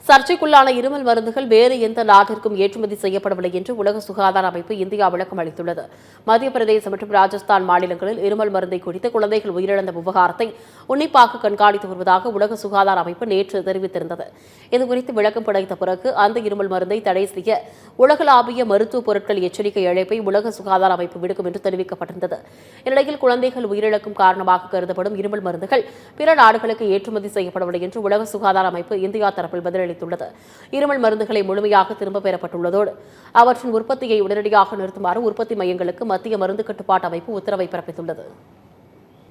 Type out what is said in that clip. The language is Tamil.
சர்ச்சைக்குள்ளான இருமல் மருந்துகள் வேறு எந்த நாட்டிற்கும் ஏற்றுமதி செய்யப்படவில்லை என்று உலக சுகாதார அமைப்பு இந்தியா விளக்கம் அளித்துள்ளது. மத்திய பிரதேசம் மற்றும் ராஜஸ்தான் மாநிலங்களில் இருமல் மருந்தை குடித்து குழந்தைகள் உயிரிழந்த விவகாரத்தை உன்னிப்பாக கண்காணித்து வருவதாக உலக சுகாதார அமைப்பு நேற்று தெரிவித்திருந்தது. இதுகுறித்து விளக்கம் படைத்த பிறகு அந்த இருமல் மருந்தை தடை செய்ய உலகளாவிய மருத்துவ பொருட்கள் எச்சரிக்கை அழைப்பை உலக சுகாதார அமைப்பு விடுக்கும் என்று தெரிவிக்கப்பட்டிருந்தது. இந்நிலையில் குழந்தைகள் உயிரிழக்கும் காரணமாக கருதப்படும் இருமல் மருந்துகள் பிற நாடுகளுக்கு ஏற்றுமதி செய்யப்படவில்லை என்று உலக சுகாதார அமைப்பு இந்தியா தரப்பில் பதிலளித்துள்ளது. இருமல் மருந்துகளை முழுமையாக திரும்பப் பெறப்பட்டுள்ளதோடு அவற்றின் உற்பத்தியை உடனடியாக நிறுத்துமாறு உற்பத்தி மையங்களுக்கு மத்திய மருந்து கட்டுப்பாட்டு அமைப்பு உத்தரவை பிறப்பித்துள்ளது.